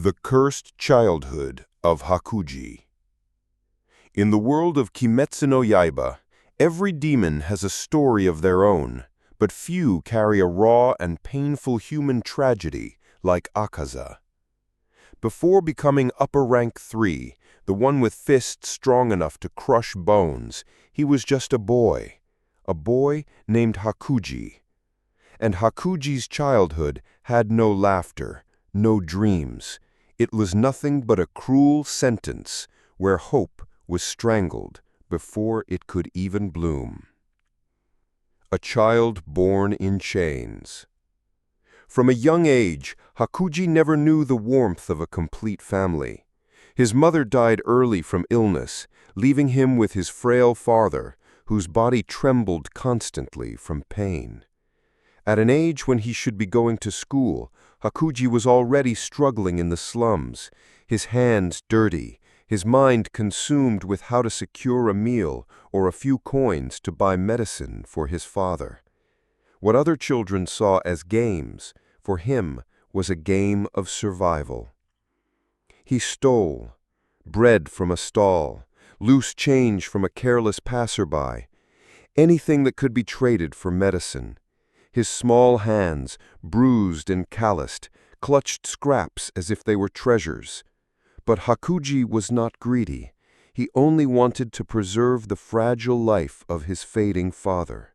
The Cursed Childhood of Hakuji. In the world of Kimetsu no Yaiba, every demon has a story of their own, but few carry a raw and painful human tragedy like Akaza. Before becoming Upper Rank 3, the one with fists strong enough to crush bones, he was just a boy named Hakuji. And Hakuji's childhood had no laughter, no dreams. It was nothing but a cruel sentence where hope was strangled before it could even bloom. A child born in chains. From a young age, Hakuji never knew the warmth of a complete family. His mother died early from illness, leaving him with his frail father, whose body trembled constantly from pain. At an age when he should be going to school, Hakuji was already struggling in the slums, his hands dirty, his mind consumed with how to secure a meal or a few coins to buy medicine for his father. What other children saw as games, for him was a game of survival. He stole bread from a stall, loose change from a careless passerby, anything that could be traded for medicine. His small hands, bruised and calloused, clutched scraps as if they were treasures. But Hakuji was not greedy. He only wanted to preserve the fragile life of his fading father.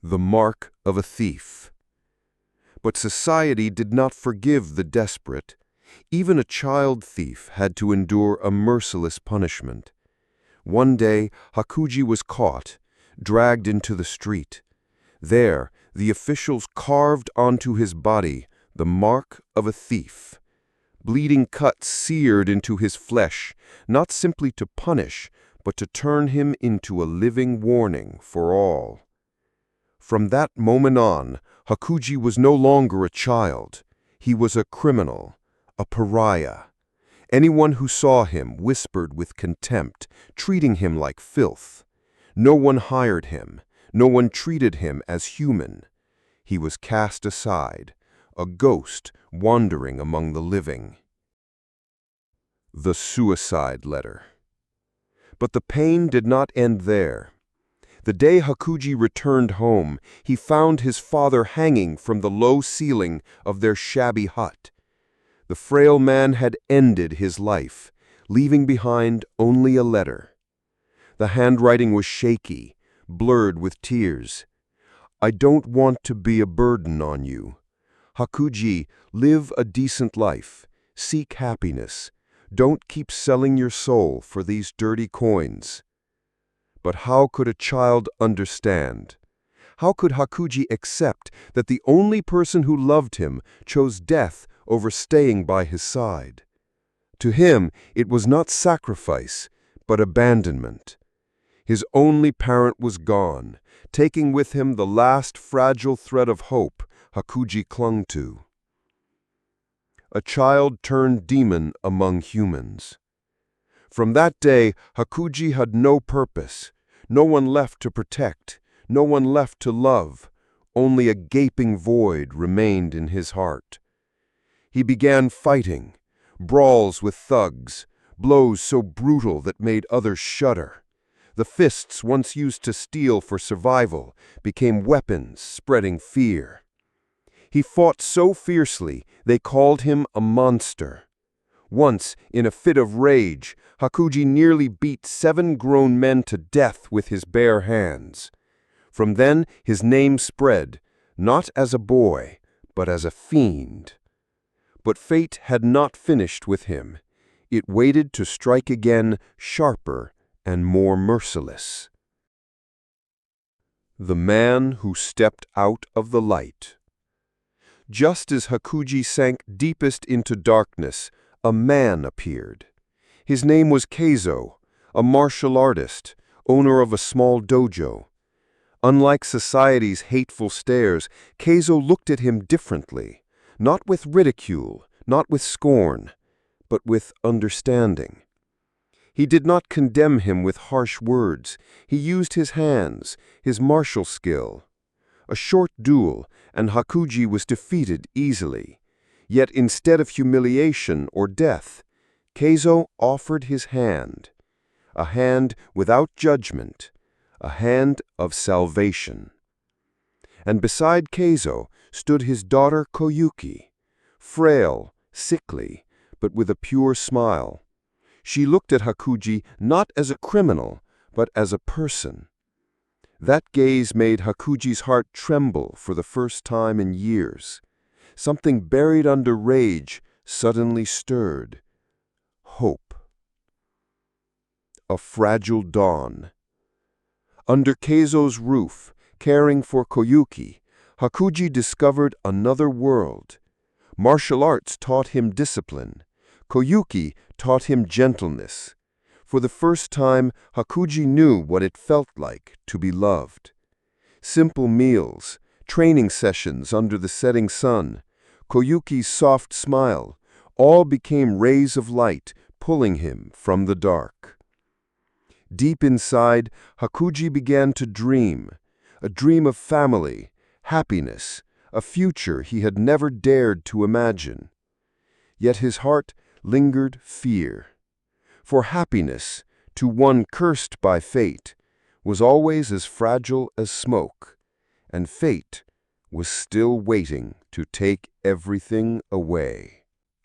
The mark of a thief. But society did not forgive the desperate. Even a child thief had to endure a merciless punishment. One day, Hakuji was caught, dragged into the street. There, the officials carved onto his body the mark of a thief. Bleeding cuts seared into his flesh, not simply to punish, but to turn him into a living warning for all. From that moment on, Hakuji was no longer a child. He was a criminal, a pariah. Anyone who saw him whispered with contempt, treating him like filth. No one hired him. No one treated him as human. He was cast aside, a ghost wandering among the living. The suicide letter. But the pain did not end there. The day Hakuji returned home, he found his father hanging from the low ceiling of their shabby hut. The frail man had ended his life, leaving behind only a letter. The handwriting was shaky, blurred with tears. I don't want to be a burden on you. Hakuji, live a decent life. Seek happiness. Don't keep selling your soul for these dirty coins. But how could a child understand? How could Hakuji accept that the only person who loved him chose death over staying by his side? To him, it was not sacrifice, but abandonment. His only parent was gone, taking with him the last fragile thread of hope Hakuji clung to. A child turned demon among humans. From that day, Hakuji had no purpose, no one left to protect, no one left to love. Only a gaping void remained in his heart. He began fighting, brawls with thugs, blows so brutal that made others shudder. The fists once used to steal for survival became weapons spreading fear. He fought so fiercely they called him a monster. Once, in a fit of rage, Hakuji nearly beat 7 grown men to death with his bare hands. From then, his name spread, not as a boy, but as a fiend. But fate had not finished with him. It waited to strike again, sharper and more merciless. The man who stepped out of the light. Just as Hakuji sank deepest into darkness, a man appeared. His name was Keizo, a martial artist, owner of a small dojo. Unlike society's hateful stares, Keizo looked at him differently, not with ridicule, not with scorn, but with understanding. He did not condemn him with harsh words. He used his hands, his martial skill. A short duel, and Hakuji was defeated easily. Yet instead of humiliation or death, Keizo offered his hand, a hand without judgment, a hand of salvation. And beside Keizo stood his daughter Koyuki, frail, sickly, but with a pure smile. She looked at Hakuji not as a criminal, but as a person. That gaze made Hakuji's heart tremble for the first time in years. Something buried under rage suddenly stirred. Hope. A fragile dawn. Under Keizo's roof, caring for Koyuki, Hakuji discovered another world. Martial arts taught him discipline. Koyuki taught him gentleness. For the first time, Hakuji knew what it felt like to be loved. Simple meals, training sessions under the setting sun, Koyuki's soft smile, all became rays of light pulling him from the dark. Deep inside, Hakuji began to dream, a dream of family, happiness, a future he had never dared to imagine. Yet his heart lingered fear. For happiness, to one cursed by fate, was always as fragile as smoke, and fate was still waiting to take everything away.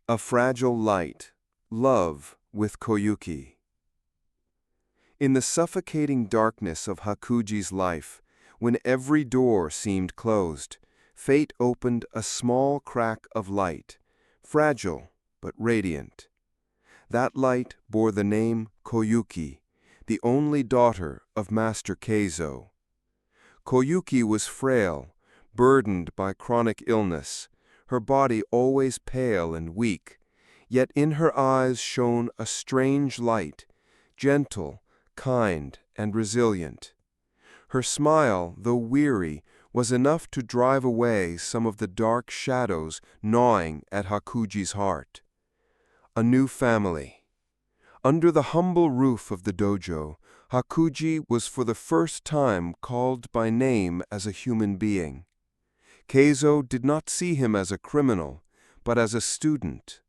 A fragile light, love with Koyuki. In the suffocating darkness of Hakuji's life, when every door seemed closed, fate opened a small crack of light, fragile but radiant. That light bore the name Koyuki, the only daughter of Master Keizo. Koyuki was frail, burdened by chronic illness, her body always pale and weak, yet in her eyes shone a strange light, gentle, kind, and resilient. Her smile, though weary, was enough to drive away some of the dark shadows gnawing at Hakuji's heart. A new family. Under the humble roof of the dojo, Hakuji was for the first time called by name as a human being. Keizo did not see him as a criminal, but as a student.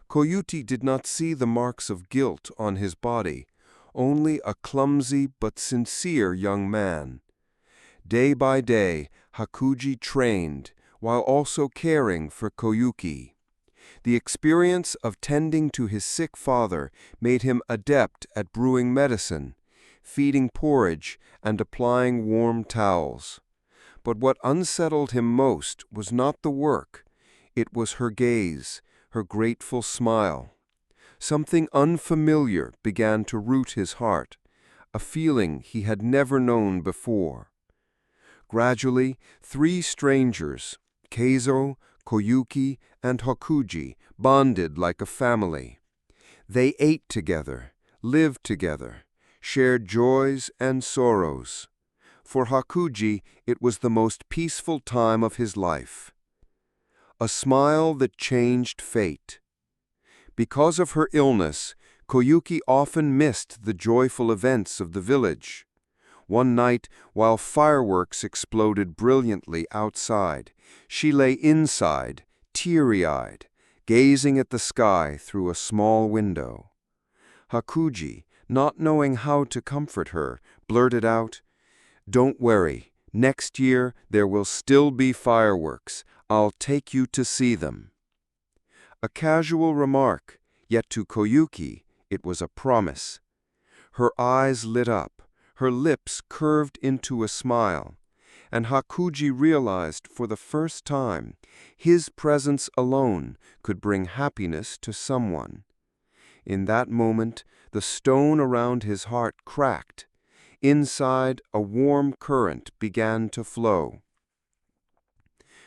Koyuki did not see the marks of guilt on his body, only a clumsy but sincere young man. Day by day, Hakuji trained, while also caring for Koyuki. The experience of tending to his sick father made him adept at brewing medicine, feeding porridge, and applying warm towels. But what unsettled him most was not the work. It was her gaze, her grateful smile. Something unfamiliar began to root his heart, a feeling he had never known before. Gradually, three strangers, Keizo, Koyuki, and Hakuji, bonded like a family. They ate together, lived together, shared joys and sorrows. For Hakuji, it was the most peaceful time of his life. A smile that changed fate. Because of her illness, Koyuki often missed the joyful events of the village. One night, while fireworks exploded brilliantly outside, she lay inside, teary-eyed, gazing at the sky through a small window. Hakuji, not knowing how to comfort her, blurted out, "Don't worry, next year there will still be fireworks. I'll take you to see them." A casual remark, yet to Koyuki it was a promise. Her eyes lit up, her lips curved into a smile, and Hakuji realized for the first time his presence alone could bring happiness to someone. In that moment, the stone around his heart cracked. Inside, a warm current began to flow.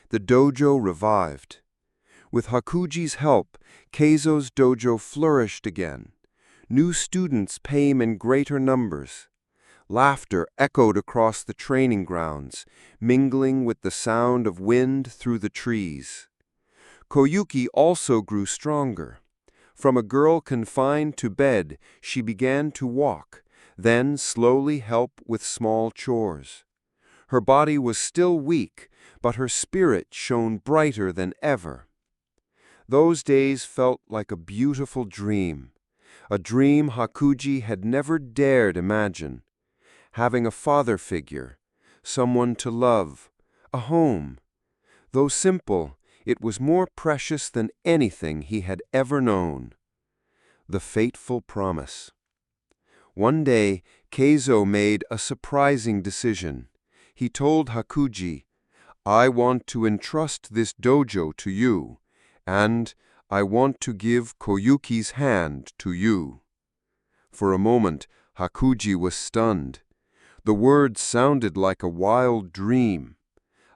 The dojo revived. With Hakuji's help, Keizo's dojo flourished again. New students came in greater numbers. Laughter echoed across the training grounds, mingling with the sound of wind through the trees. Koyuki also grew stronger. From a girl confined to bed, she began to walk, then slowly help with small chores. Her body was still weak, but her spirit shone brighter than ever. Those days felt like a beautiful dream, a dream Hakuji had never dared imagine. Having a father figure, someone to love, a home. Though simple, it was more precious than anything he had ever known. The fateful promise. One day, Keizo made a surprising decision. He told Hakuji, "I want to entrust this dojo to you, and I want to give Koyuki's hand to you." For a moment, Hakuji was stunned. The words sounded like a wild dream.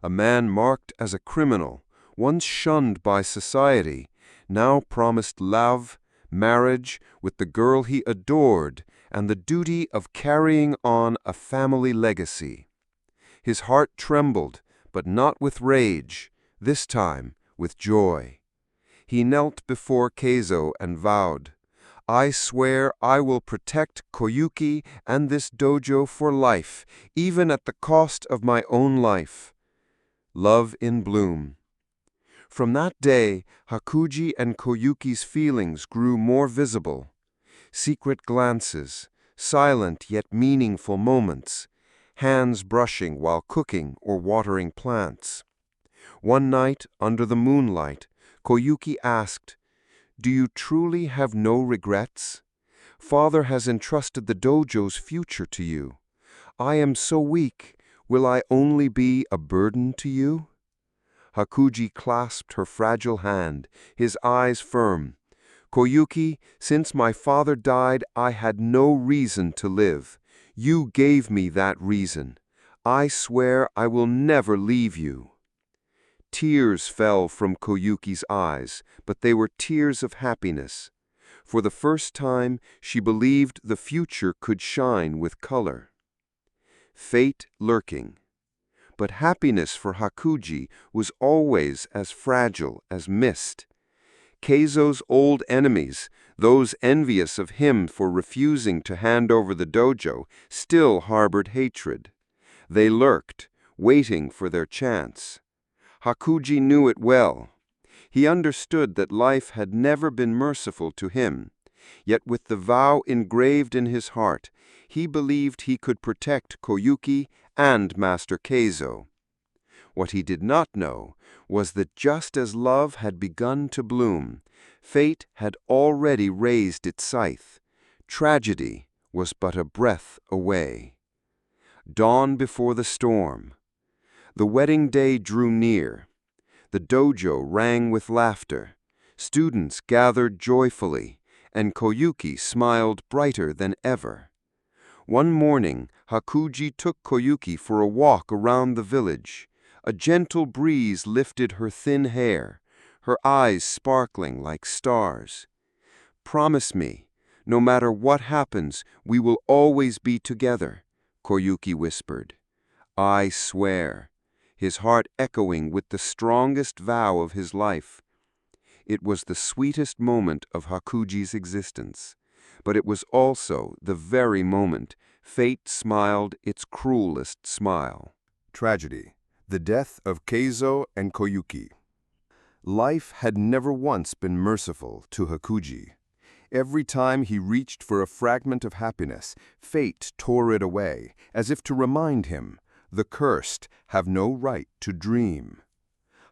A man marked as a criminal, once shunned by society, now promised love, marriage with the girl he adored, and the duty of carrying on a family legacy. His heart trembled, but not with rage, this time with joy. He knelt before Keizo and vowed, "I swear I will protect Koyuki and this dojo for life, even at the cost of my own life." Love in bloom. From that day, Hakuji and Koyuki's feelings grew more visible. Secret glances, silent yet meaningful moments, hands brushing while cooking or watering plants. One night, under the moonlight, Koyuki asked, "Do you truly have no regrets? Father has entrusted the dojo's future to you. I am so weak. Will I only be a burden to you?" Hakuji clasped her fragile hand, his eyes firm. "Koyuki, since my father died, I had no reason to live. You gave me that reason. I swear I will never leave you." Tears fell from Koyuki's eyes, but they were tears of happiness. For the first time, she believed the future could shine with color. Fate lurking. But happiness for Hakuji was always as fragile as mist. Keizo's old enemies, those envious of him for refusing to hand over the dojo, still harbored hatred. They lurked, waiting for their chance. Hakuji knew it well. He understood that life had never been merciful to him. Yet with the vow engraved in his heart, he believed he could protect Koyuki and Master Keizo. What he did not know was that just as love had begun to bloom, fate had already raised its scythe. Tragedy was but a breath away. Dawn before the storm. The wedding day drew near. The dojo rang with laughter. Students gathered joyfully, and Koyuki smiled brighter than ever. One morning, Hakuji took Koyuki for a walk around the village. A gentle breeze lifted her thin hair, her eyes sparkling like stars. "Promise me, no matter what happens, we will always be together," Koyuki whispered. "I swear," his heart echoing with the strongest vow of his life. It was the sweetest moment of Hakuji's existence, but it was also the very moment fate smiled its cruelest smile. Tragedy. The death of Keizo and Koyuki. Life had never once been merciful to Hakuji. Every time he reached for a fragment of happiness, fate tore it away, as if to remind him, the cursed have no right to dream.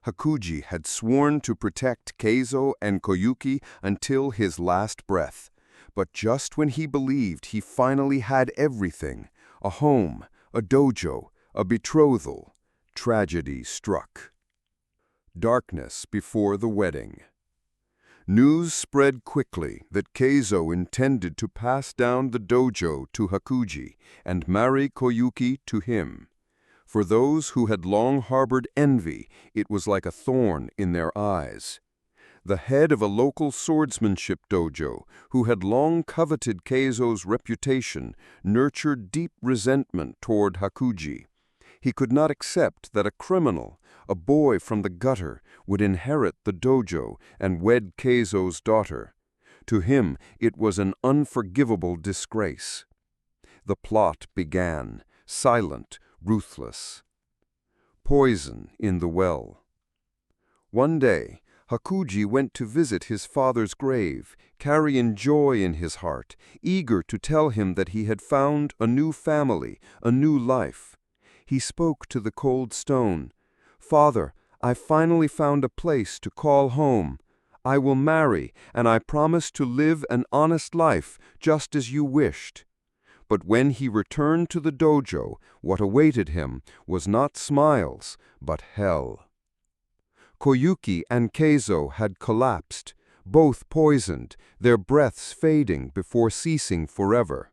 Hakuji had sworn to protect Keizo and Koyuki until his last breath. But just when he believed he finally had everything, a home, a dojo, a betrothal, tragedy struck. Darkness before the wedding. News spread quickly that Keizo intended to pass down the dojo to Hakuji and marry Koyuki to him. For those who had long harbored envy, it was like a thorn in their eyes. The head of a local swordsmanship dojo, who had long coveted Keizo's reputation, nurtured deep resentment toward Hakuji. He could not accept that a criminal, a boy from the gutter, would inherit the dojo and wed Keizo's daughter. To him, it was an unforgivable disgrace. The plot began, silent, ruthless. Poison in the well. One day, Hakuji went to visit his father's grave, carrying joy in his heart, eager to tell him that he had found a new family, a new life. He spoke to the cold stone. "Father, I finally found a place to call home. I will marry, and I promise to live an honest life, just as you wished." But when he returned to the dojo, what awaited him was not smiles, but hell. Koyuki and Keizo had collapsed, both poisoned, their breaths fading before ceasing forever.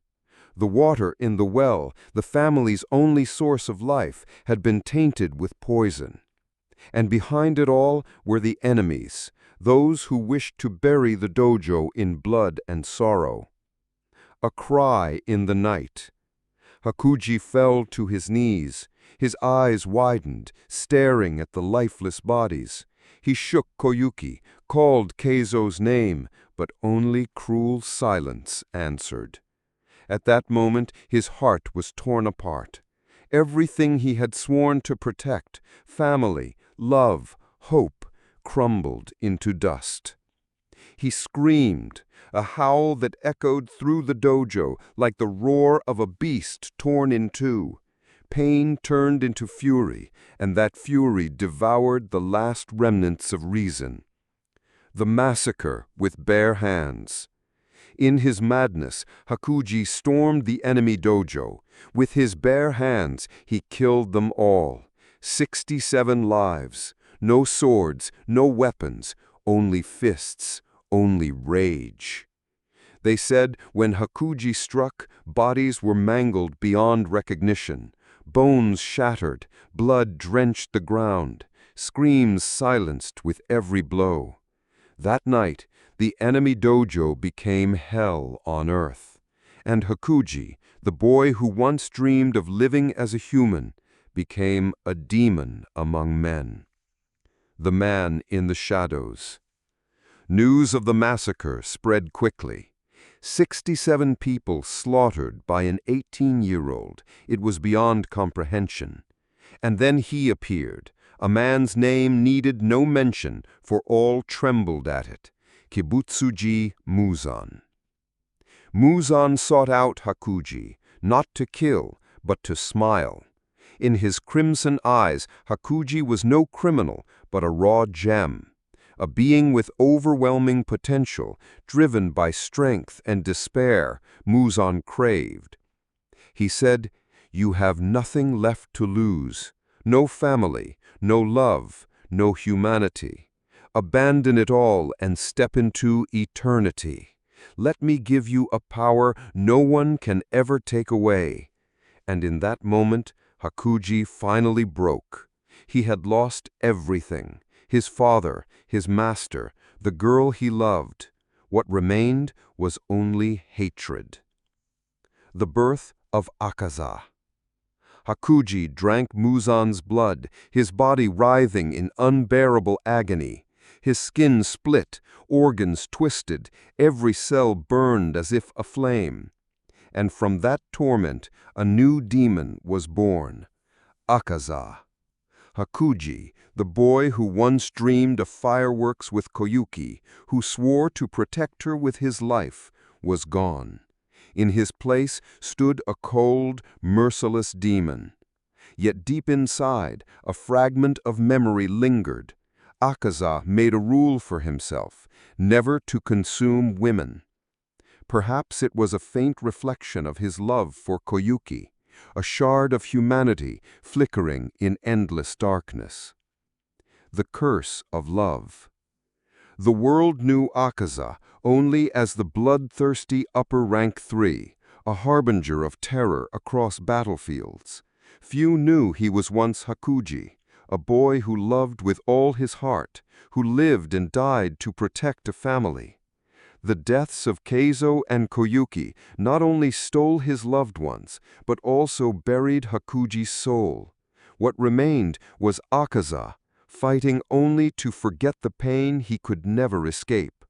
The water in the well, the family's only source of life, had been tainted with poison. And behind it all were the enemies, those who wished to bury the dojo in blood and sorrow. A cry in the night. Hakuji fell to his knees. His eyes widened, staring at the lifeless bodies. He shook Koyuki, called Keizo's name, but only cruel silence answered. At that moment, his heart was torn apart. Everything he had sworn to protect, family, love, hope, crumbled into dust. He screamed, a howl that echoed through the dojo like the roar of a beast torn in two. Pain turned into fury, and that fury devoured the last remnants of reason. The massacre with bare hands. In his madness, Hakuji stormed the enemy dojo. With his bare hands, he killed them all. 67 lives. No swords, no weapons, only fists, only rage. They said when Hakuji struck, bodies were mangled beyond recognition. Bones shattered, blood drenched the ground, screams silenced with every blow. That night, the enemy dojo became hell on earth. And Hakuji, the boy who once dreamed of living as a human, became a demon among men. The man in the shadows. News of the massacre spread quickly. 67 people slaughtered by an 18-year-old. It was beyond comprehension. And then he appeared. A man's name needed no mention, for all trembled at it. Kibutsuji Muzan. Muzan sought out Hakuji, not to kill, but to smile. In his crimson eyes, Hakuji was no criminal, but a raw gem. A being with overwhelming potential, driven by strength and despair, Muzan craved. He said, "You have nothing left to lose. No family, no love, no humanity. Abandon it all and step into eternity. Let me give you a power no one can ever take away." And in that moment, Hakuji finally broke. He had lost everything. His father, his master, the girl he loved. What remained was only hatred. The birth of Akaza. Hakuji drank Muzan's blood, his body writhing in unbearable agony. His skin split, organs twisted, every cell burned as if aflame. And from that torment, a new demon was born, Akaza. Hakuji, the boy who once dreamed of fireworks with Koyuki, who swore to protect her with his life, was gone. In his place stood a cold, merciless demon. Yet deep inside, a fragment of memory lingered. Akaza made a rule for himself, never to consume women. Perhaps it was a faint reflection of his love for Koyuki, a shard of humanity flickering in endless darkness. The curse of love. The world knew Akaza only as the bloodthirsty upper rank 3, a harbinger of terror across battlefields. Few knew he was once Hakuji, a boy who loved with all his heart, who lived and died to protect a family. The deaths of Keizo and Koyuki not only stole his loved ones, but also buried Hakuji's soul. What remained was Akaza, fighting only to forget the pain he could never escape.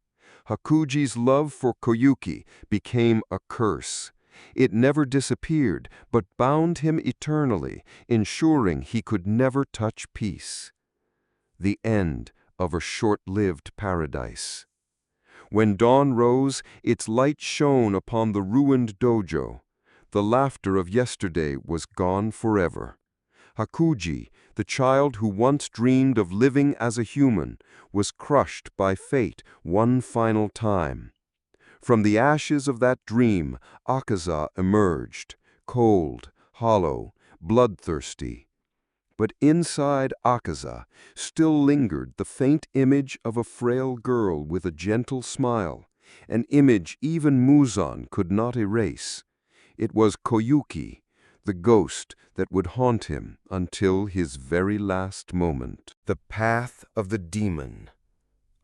Hakuji's love for Koyuki became a curse. It never disappeared, but bound him eternally, ensuring he could never touch peace. The end of a short-lived paradise. When dawn rose, its light shone upon the ruined dojo. The laughter of yesterday was gone forever. Hakuji, the child who once dreamed of living as a human, was crushed by fate one final time. From the ashes of that dream, Akaza emerged, cold, hollow, bloodthirsty. But inside Akaza still lingered the faint image of a frail girl with a gentle smile, an image even Muzan could not erase. It was Koyuki, the ghost that would haunt him until his very last moment. The path of the demon.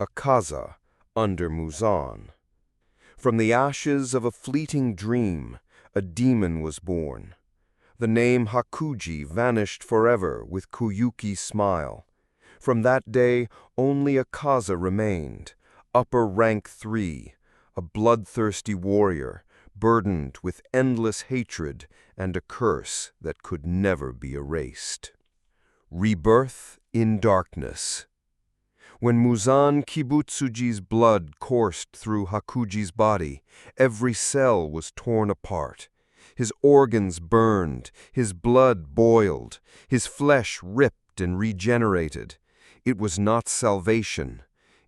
Akaza under Muzan. From the ashes of a fleeting dream, a demon was born. The name Hakuji vanished forever with Koyuki's smile. From that day, only Akaza remained, upper rank 3, a bloodthirsty warrior, burdened with endless hatred and a curse that could never be erased. Rebirth in darkness. When Muzan Kibutsuji's blood coursed through Hakuji's body, every cell was torn apart. His organs burned, his blood boiled, his flesh ripped and regenerated. It was not salvation,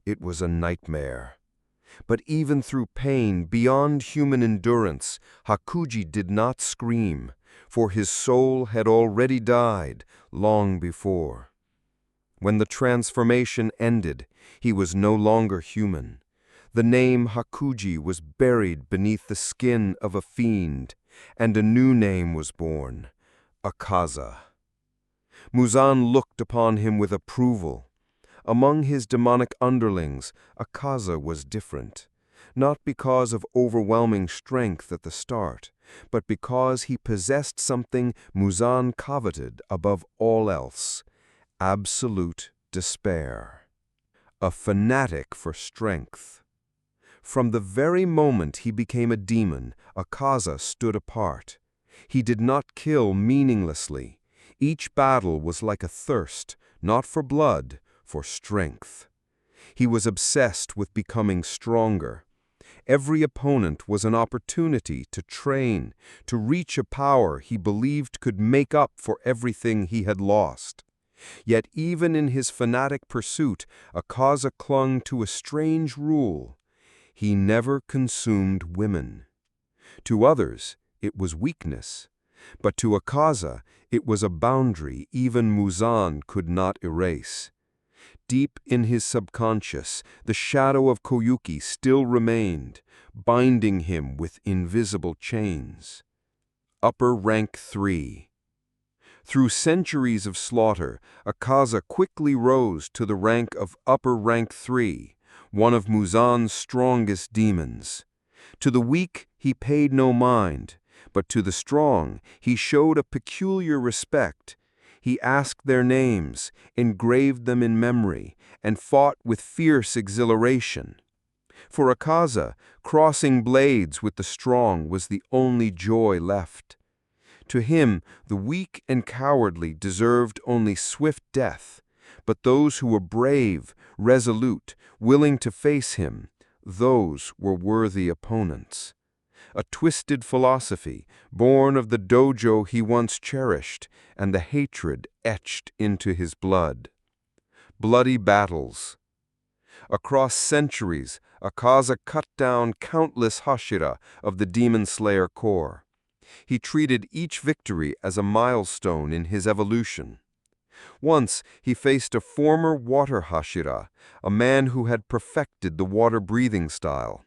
it was a nightmare. But even through pain beyond human endurance, Hakuji did not scream, for his soul had already died long before. When the transformation ended, he was no longer human. The name Hakuji was buried beneath the skin of a fiend, and a new name was born, Akaza. Muzan looked upon him with approval. Among his demonic underlings, Akaza was different, not because of overwhelming strength at the start, but because he possessed something Muzan coveted above all else, absolute despair. A fanatic for strength. From the very moment he became a demon, Akaza stood apart. He did not kill meaninglessly. Each battle was like a thirst, not for blood, for strength. He was obsessed with becoming stronger. Every opponent was an opportunity to train, to reach a power he believed could make up for everything he had lost. Yet even in his fanatic pursuit, Akaza clung to a strange rule. He never consumed women. To others, it was weakness, but to Akaza, it was a boundary even Muzan could not erase. Deep in his subconscious, the shadow of Koyuki still remained, binding him with invisible chains. Upper rank 3. Through centuries of slaughter, Akaza quickly rose to the rank of upper rank 3, one of Muzan's strongest demons. To the weak he paid no mind, but to the strong he showed a peculiar respect. He asked their names, engraved them in memory, and fought with fierce exhilaration. For Akaza, crossing blades with the strong was the only joy left. To him, the weak and cowardly deserved only swift death, but those who were brave, resolute, willing to face him, those were worthy opponents. A twisted philosophy, born of the dojo he once cherished, and the hatred etched into his blood. Bloody battles. Across centuries, Akaza cut down countless Hashira of the Demon Slayer Corps. He treated each victory as a milestone in his evolution. Once he faced a former water Hashira, a man who had perfected the water-breathing style.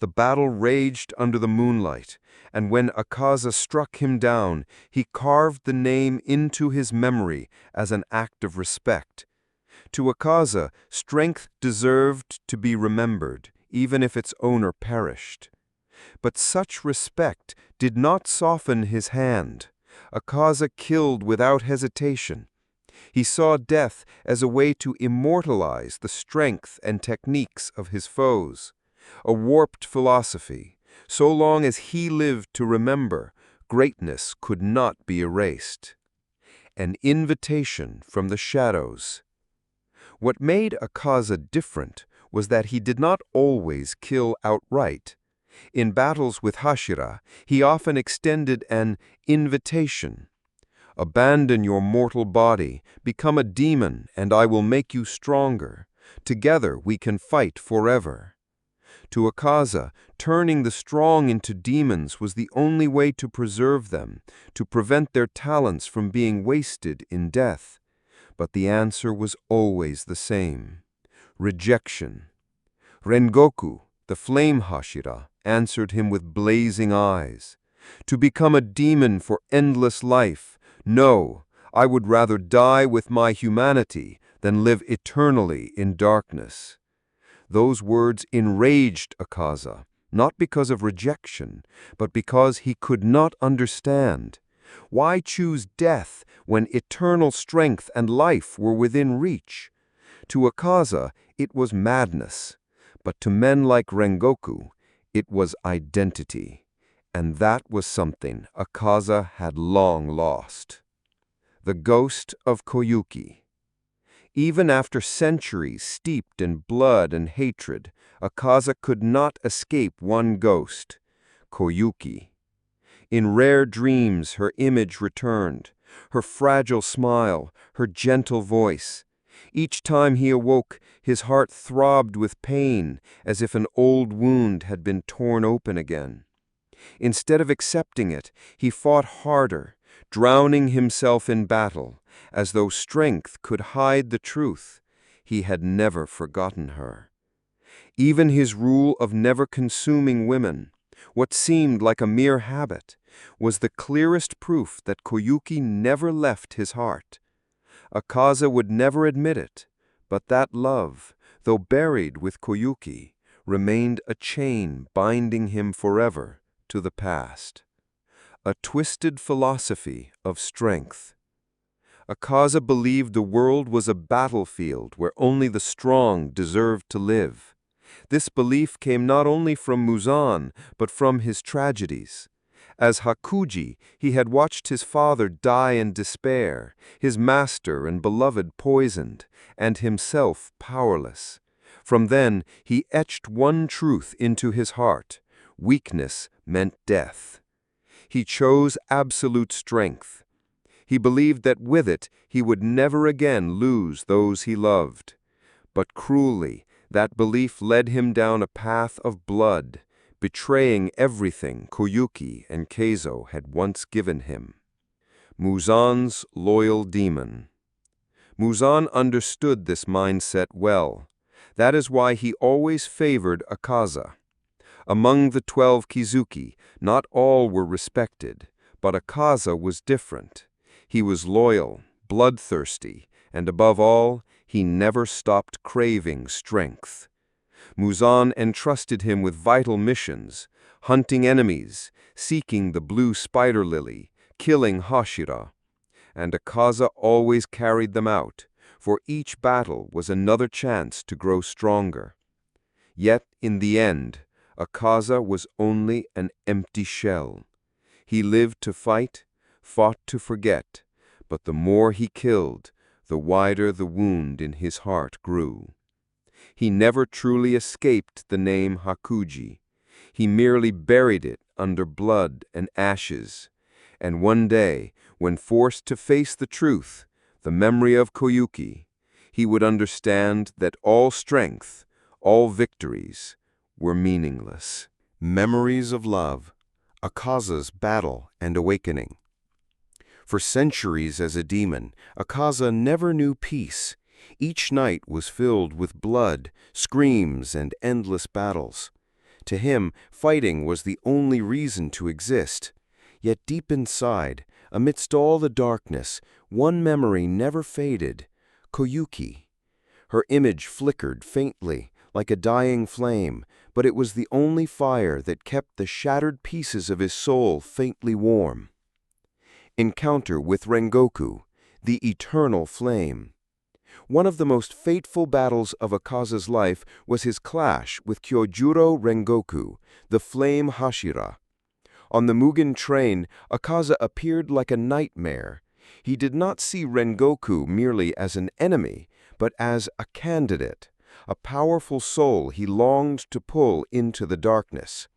The battle raged under the moonlight, and when Akaza struck him down, he carved the name into his memory as an act of respect. To Akaza, strength deserved to be remembered, even if its owner perished. But such respect did not soften his hand. Akaza killed without hesitation. He saw death as a way to immortalize the strength and techniques of his foes. A warped philosophy. So long as he lived to remember, greatness could not be erased. An invitation from the shadows. What made Akaza different was that he did not always kill outright. In battles with Hashira, he often extended an invitation. Abandon your mortal body, become a demon, and I will make you stronger. Together we can fight forever. To Akaza, turning the strong into demons was the only way to preserve them, to prevent their talents from being wasted in death. But the answer was always the same: rejection. Rengoku, the flame Hashira, answered him with blazing eyes. To become a demon for endless life? No, I would rather die with my humanity than live eternally in darkness. Those words enraged Akaza, not because of rejection, but because he could not understand. Why choose death when eternal strength and life were within reach? To Akaza, it was madness, but to men like Rengoku, it was identity. And that was something Akaza had long lost. The ghost of Koyuki. Even after centuries steeped in blood and hatred, Akaza could not escape one ghost: Koyuki. In rare dreams her image returned, her fragile smile, her gentle voice. Each time he awoke, his heart throbbed with pain, as if an old wound had been torn open again. Instead of accepting it, he fought harder, drowning himself in battle, as though strength could hide the truth. He had never forgotten her. Even his rule of never consuming women, what seemed like a mere habit, was the clearest proof that Koyuki never left his heart. Akaza would never admit it, but that love, though buried with Koyuki, remained a chain binding him forever to the past. A twisted philosophy of strength. Akaza believed the world was a battlefield where only the strong deserved to live. This belief came not only from Muzan, but from his tragedies. As Hakuji, he had watched his father die in despair, his master and beloved poisoned, and himself powerless. From then, he etched one truth into his heart: weakness meant death. He chose absolute strength. He believed that with it he would never again lose those he loved. But cruelly, that belief led him down a path of blood, betraying everything Koyuki and Keizo had once given him. Muzan's loyal demon. Muzan understood this mindset well. That is why he always favored Akaza. Among the 12 Kizuki, not all were respected, but Akaza was different. He was loyal, bloodthirsty, and above all, he never stopped craving strength. Muzan entrusted him with vital missions: hunting enemies, seeking the blue spider lily, killing Hashira. And Akaza always carried them out, for each battle was another chance to grow stronger. Yet, in the end, Akaza was only an empty shell. He lived to fight, fought to forget, but the more he killed, the wider the wound in his heart grew. He never truly escaped the name Hakuji. He merely buried it under blood and ashes. And one day, when forced to face the truth, the memory of Koyuki, he would understand that all strength, all victories, were meaningless. Memories of love, Akaza's battle and awakening. For centuries as a demon, Akaza never knew peace. Each night was filled with blood, screams, and endless battles. To him, fighting was the only reason to exist. Yet deep inside, amidst all the darkness, one memory never faded: Koyuki. Her image flickered faintly, like a dying flame, but it was the only fire that kept the shattered pieces of his soul faintly warm. Encounter with Rengoku, the eternal flame. One of the most fateful battles of Akaza's life was his clash with Kyojuro Rengoku, the flame Hashira. On the Mugen train, Akaza appeared like a nightmare. He did not see Rengoku merely as an enemy, but as a candidate, a powerful soul he longed to pull into the darkness.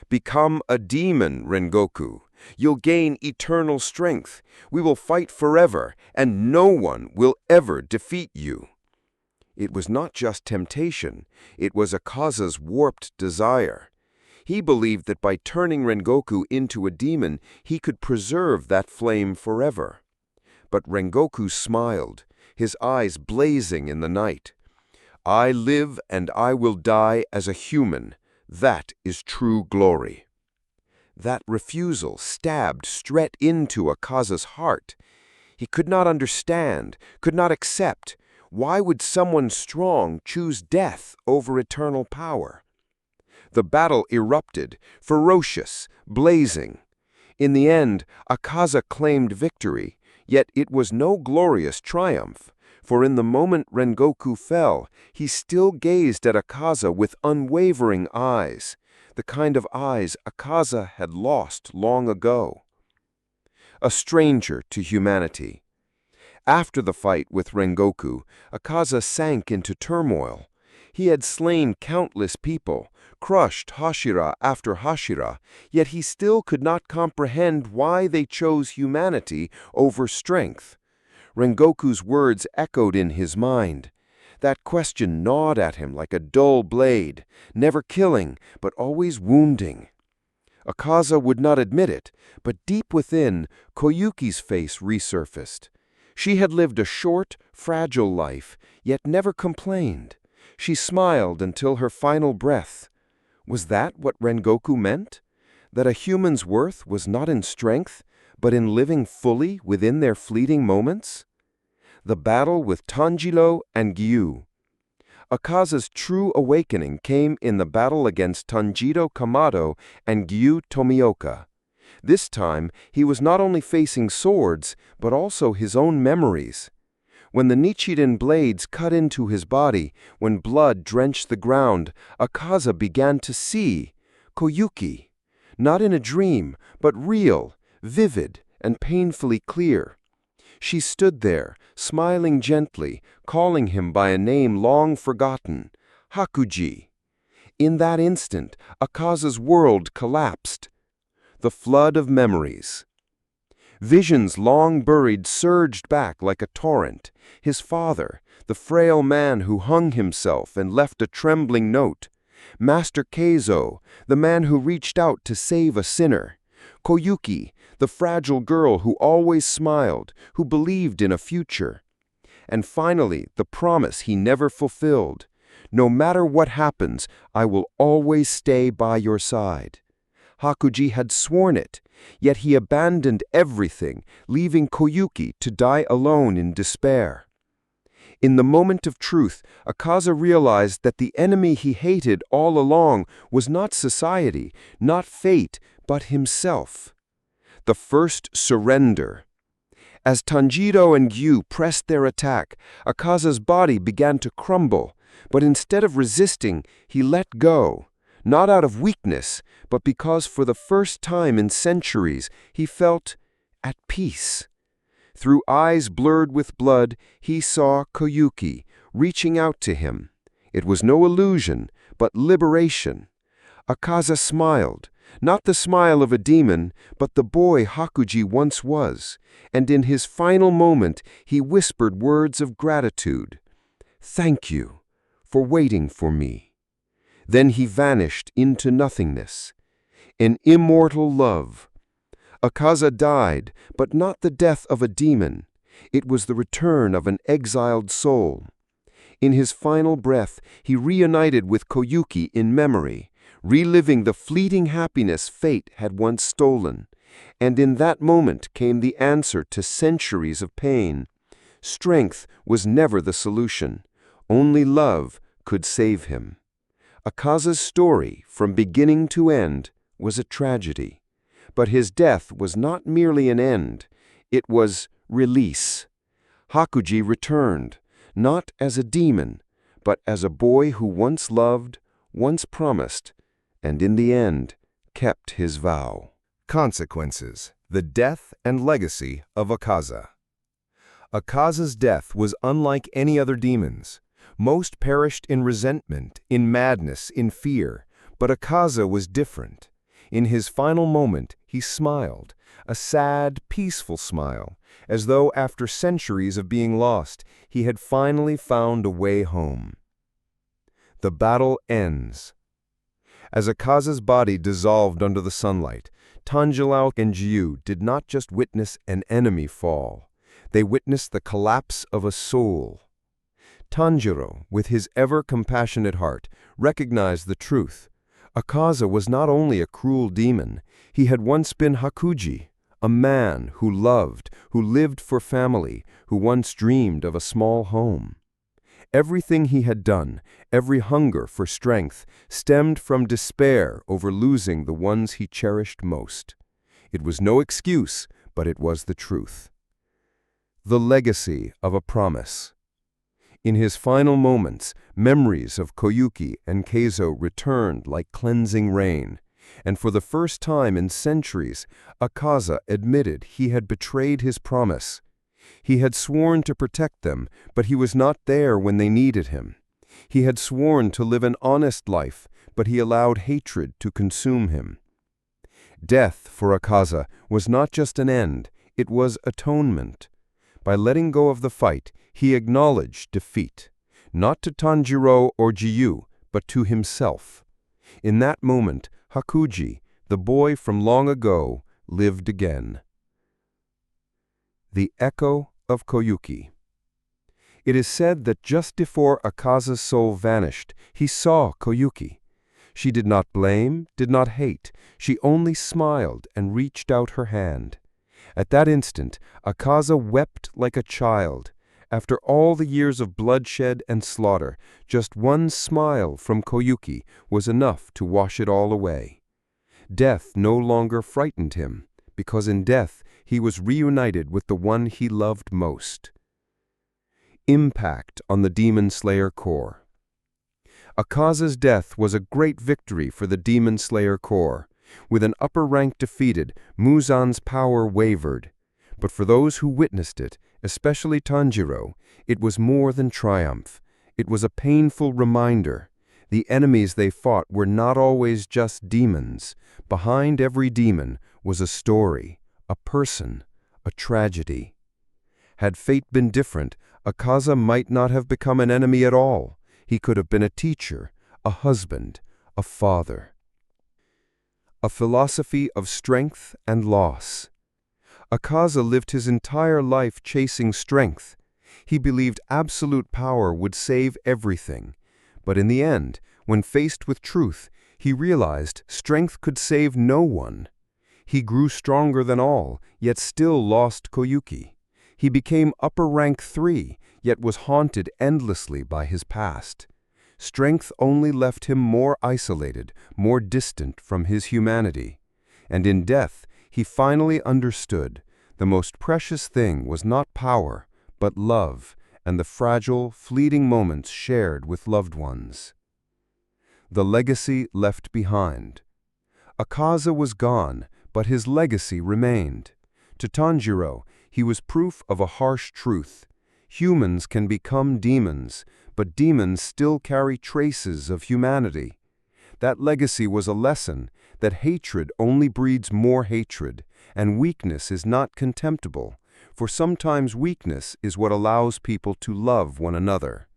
"Become a demon, Rengoku. You'll gain eternal strength. We will fight forever, and no one will ever defeat you." It was not just temptation, it was Akaza's warped desire. He believed that by turning Rengoku into a demon, he could preserve that flame forever. But Rengoku smiled, his eyes blazing in the night. "I live and I will die as a human. That is true glory." That refusal stabbed straight into Akaza's heart. He could not understand, could not accept. Why would someone strong choose death over eternal power? The battle erupted, ferocious, blazing. In the end, Akaza claimed victory, yet it was no glorious triumph, for in the moment Rengoku fell, he still gazed at Akaza with unwavering eyes, the kind of eyes Akaza had lost long ago. A stranger to humanity. After the fight with Rengoku, Akaza sank into turmoil. He had slain countless people, crushed Hashira after Hashira, yet he still could not comprehend why they chose humanity over strength. Rengoku's words echoed in his mind. That question gnawed at him like a dull blade, never killing, but always wounding. Akaza would not admit it, but deep within, Koyuki's face resurfaced. She had lived a short, fragile life, yet never complained. She smiled until her final breath. Was that what Rengoku meant? That a human's worth was not in strength, but in living fully within their fleeting moments? The battle with Tanjiro and Gyu. Akaza's true awakening came in the battle against Tanjiro Kamado and Gyu Tomioka. This time, he was not only facing swords, but also his own memories. When the Nichiren blades cut into his body, when blood drenched the ground, Akaza began to see Koyuki, not in a dream, but real, vivid, and painfully clear. She stood there, smiling gently, calling him by a name long forgotten, Hakuji. In that instant, Akaza's world collapsed. The flood of memories. Visions long buried surged back like a torrent. His father, the frail man who hung himself and left a trembling note. Master Keizo, the man who reached out to save a sinner. Koyuki, the fragile girl who always smiled, who believed in a future. And finally, the promise he never fulfilled. No matter what happens, I will always stay by your side. Hakuji had sworn it, yet he abandoned everything, leaving Koyuki to die alone in despair. In the moment of truth, Akaza realized that the enemy he hated all along was not society, not fate, but himself. The first surrender. As Tanjiro and Gyu pressed their attack, Akaza's body began to crumble, but instead of resisting, he let go. Not out of weakness, but because for the first time in centuries he felt at peace. Through eyes blurred with blood, he saw Koyuki, reaching out to him. It was no illusion, but liberation. Akaza smiled, not the smile of a demon, but the boy Hakuji once was, and in his final moment he whispered words of gratitude. "Thank you for waiting for me." Then he vanished into nothingness. An immortal love. Akaza died, but not the death of a demon. It was the return of an exiled soul. In his final breath, he reunited with Koyuki in memory, reliving the fleeting happiness fate had once stolen. And in that moment came the answer to centuries of pain. Strength was never the solution. Only love could save him. Akaza's story, from beginning to end, was a tragedy. But his death was not merely an end, it was release. Hakuji returned, not as a demon, but as a boy who once loved, once promised, and in the end, kept his vow. Consequences: the death and legacy of Akaza. Akaza's death was unlike any other demon's. Most perished in resentment, in madness, in fear, but Akaza was different. In his final moment, he smiled, a sad, peaceful smile, as though after centuries of being lost, he had finally found a way home. The battle ends. As Akaza's body dissolved under the sunlight, Tanjiro and Jiu did not just witness an enemy fall. They witnessed the collapse of a soul. Tanjiro, with his ever-compassionate heart, recognized the truth. Akaza was not only a cruel demon, he had once been Hakuji, a man who loved, who lived for family, who once dreamed of a small home. Everything he had done, every hunger for strength, stemmed from despair over losing the ones he cherished most. It was no excuse, but it was the truth. The legacy of a promise. In his final moments, memories of Koyuki and Keizo returned like cleansing rain, and for the first time in centuries, Akaza admitted he had betrayed his promise. He had sworn to protect them, but he was not there when they needed him. He had sworn to live an honest life, but he allowed hatred to consume him. Death, for Akaza, was not just an end, it was atonement. By letting go of the fight, he acknowledged defeat, not to Tanjiro or Jiu, but to himself. In that moment, Hakuji, the boy from long ago, lived again. The echo of Koyuki. It is said that just before Akaza's soul vanished, he saw Koyuki. She did not blame, did not hate, she only smiled and reached out her hand. At that instant, Akaza wept like a child. After all the years of bloodshed and slaughter, just one smile from Koyuki was enough to wash it all away. Death no longer frightened him, because in death he was reunited with the one he loved most. Impact on the Demon Slayer Corps. Akaza's death was a great victory for the Demon Slayer Corps. With an upper rank defeated, Muzan's power wavered. But for those who witnessed it, especially Tanjiro, it was more than triumph. It was a painful reminder. The enemies they fought were not always just demons. Behind every demon was a story, a person, a tragedy. Had fate been different, Akaza might not have become an enemy at all. He could have been a teacher, a husband, a father. A philosophy of strength and loss. Akaza lived his entire life chasing strength. He believed absolute power would save everything. But in the end, when faced with truth, he realized strength could save no one. He grew stronger than all, yet still lost Koyuki. He became upper rank 3, yet was haunted endlessly by his past. Strength only left him more isolated, more distant from his humanity. And in death, he finally understood the most precious thing was not power, but love and the fragile, fleeting moments shared with loved ones. The legacy left behind. Akaza was gone, but his legacy remained. To Tanjiro, he was proof of a harsh truth. Humans can become demons, but demons still carry traces of humanity. That legacy was a lesson that hatred only breeds more hatred, and weakness is not contemptible, for sometimes weakness is what allows people to love one another.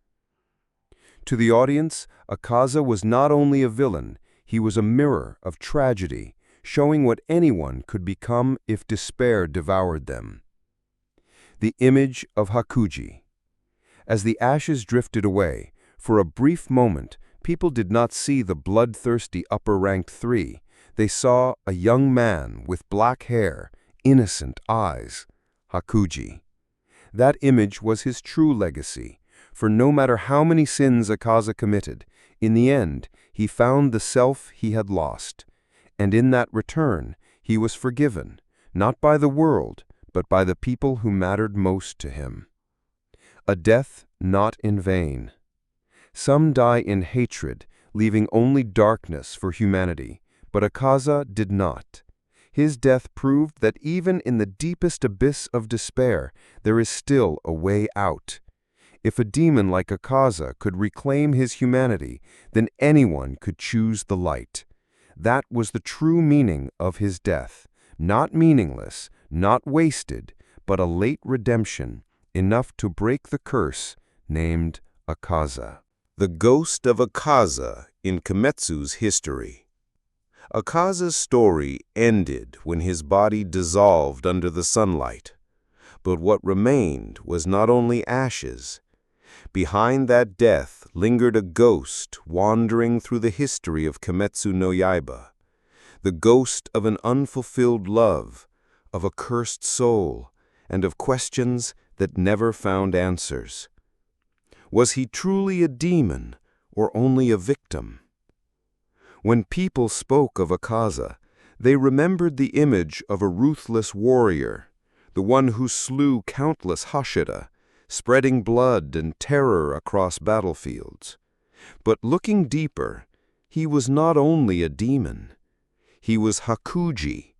To the audience, Akaza was not only a villain, he was a mirror of tragedy, showing what anyone could become if despair devoured them. The image of Hakuji. As the ashes drifted away, for a brief moment, people did not see the bloodthirsty upper rank 3. They saw a young man with black hair, innocent eyes, Hakuji. That image was his true legacy, for no matter how many sins Akaza committed, in the end, he found the self he had lost. And in that return, he was forgiven, not by the world, but by the people who mattered most to him. A death not in vain. Some die in hatred, leaving only darkness for humanity, but Akaza did not. His death proved that even in the deepest abyss of despair, there is still a way out. If a demon like Akaza could reclaim his humanity, then anyone could choose the light. That was the true meaning of his death. Not meaningless, not wasted, but a late redemption, enough to break the curse, named Akaza. The ghost of Akaza in Kimetsu's history. Akaza's story ended when his body dissolved under the sunlight. But what remained was not only ashes. Behind that death lingered a ghost wandering through the history of Kimetsu no Yaiba. The ghost of an unfulfilled love, of a cursed soul, and of questions that never found answers. Was he truly a demon, or only a victim? When people spoke of Akaza, they remembered the image of a ruthless warrior, the one who slew countless Hashira, spreading blood and terror across battlefields. But looking deeper, he was not only a demon. He was Hakuji,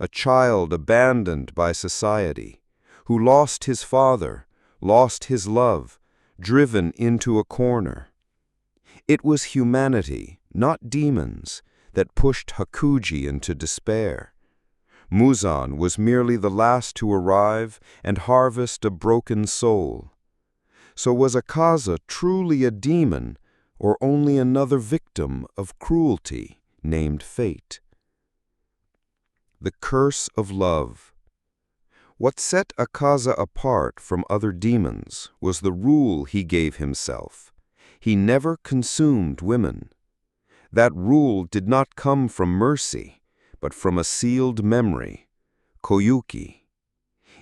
a child abandoned by society, who lost his father, lost his love, driven into a corner. It was humanity, not demons, that pushed Hakuji into despair. Muzan was merely the last to arrive and harvest a broken soul. So was Akaza truly a demon, or only another victim of cruelty named fate? The curse of love. What set Akaza apart from other demons was the rule he gave himself. He never consumed women. That rule did not come from mercy, but from a sealed memory, Koyuki.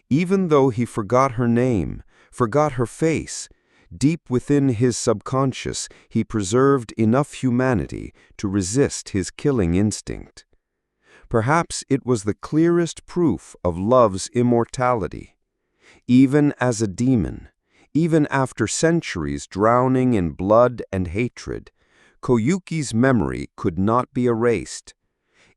Even though he forgot her name, forgot her face, deep within his subconscious he preserved enough humanity to resist his killing instinct. Perhaps it was the clearest proof of love's immortality. Even as a demon, even after centuries drowning in blood and hatred, Koyuki's memory could not be erased.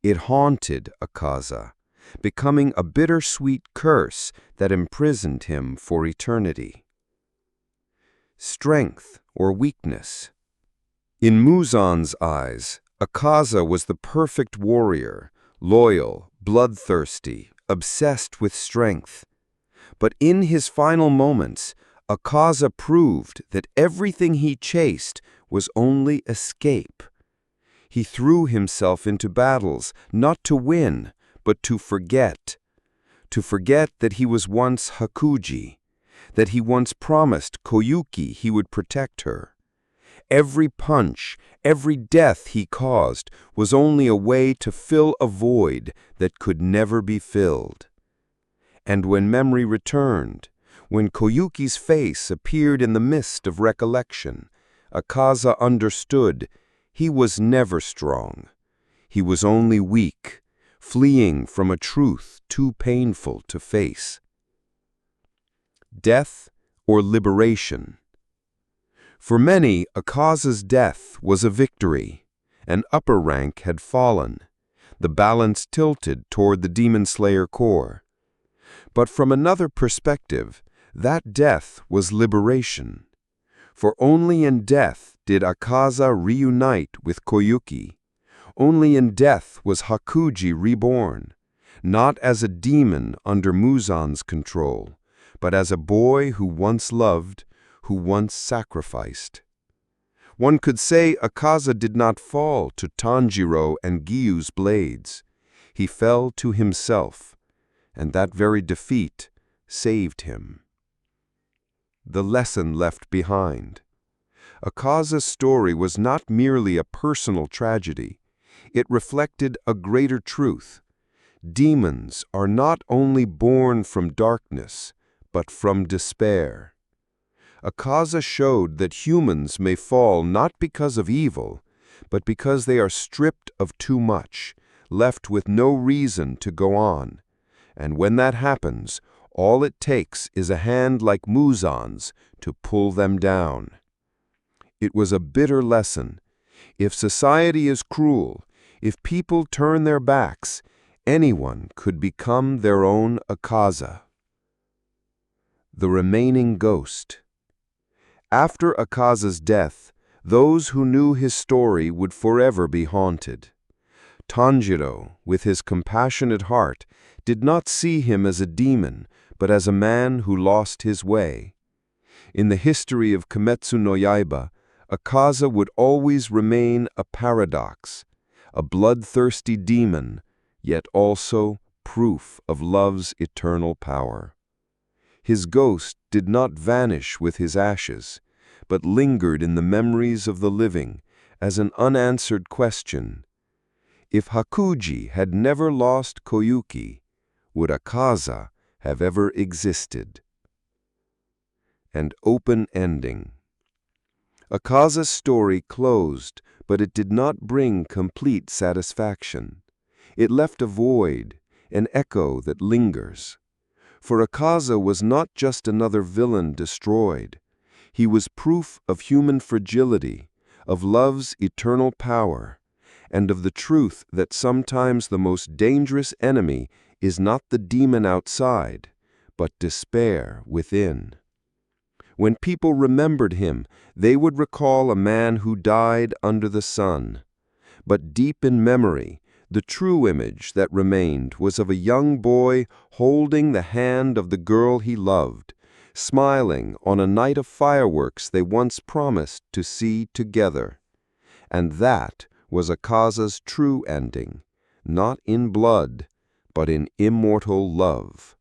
It haunted Akaza, becoming a bittersweet curse that imprisoned him for eternity. Strength or weakness. In Muzan's eyes, Akaza was the perfect warrior, loyal, bloodthirsty, obsessed with strength. But in his final moments, Akaza proved that everything he chased was only escape. He threw himself into battles not to win, but to forget. To forget that he was once Hakuji, that he once promised Koyuki he would protect her. Every punch, every death he caused was only a way to fill a void that could never be filled. And when memory returned, when Koyuki's face appeared in the mist of recollection, Akaza understood he was never strong. He was only weak, fleeing from a truth too painful to face. Death or liberation. For many, Akaza's death was a victory. An upper rank had fallen. The balance tilted toward the demon slayer core. But from another perspective, that death was liberation. For only in death did Akaza reunite with Koyuki. Only in death was Hakuji reborn, not as a demon under Muzan's control, but as a boy who once loved, who once sacrificed. One could say Akaza did not fall to Tanjiro and Gyu's blades. He fell to himself, and that very defeat saved him. The lesson left behind. Akaza's story was not merely a personal tragedy. It reflected a greater truth. Demons are not only born from darkness, but from despair. Akaza showed that humans may fall not because of evil, but because they are stripped of too much, left with no reason to go on. And when that happens, all it takes is a hand like Muzan's to pull them down. It was a bitter lesson. If society is cruel, if people turn their backs, anyone could become their own Akaza. The remaining ghost. After Akaza's death, those who knew his story would forever be haunted. Tanjiro, with his compassionate heart, did not see him as a demon, but as a man who lost his way. In the history of Kimetsu no Yaiba, Akaza would always remain a paradox, a bloodthirsty demon, yet also proof of love's eternal power. His ghost did not vanish with his ashes, but lingered in the memories of the living as an unanswered question. If Hakuji had never lost Koyuki, would Akaza have ever existed? An open ending. Akaza's story closed, but it did not bring complete satisfaction. It left a void, an echo that lingers. For Akaza was not just another villain destroyed. He was proof of human fragility, of love's eternal power, and of the truth that sometimes the most dangerous enemy is not the demon outside, but despair within. When people remembered him, they would recall a man who died under the sun. But deep in memory, the true image that remained was of a young boy holding the hand of the girl he loved, smiling on a night of fireworks they once promised to see together. And that was Akaza's true ending, not in blood, but in immortal love.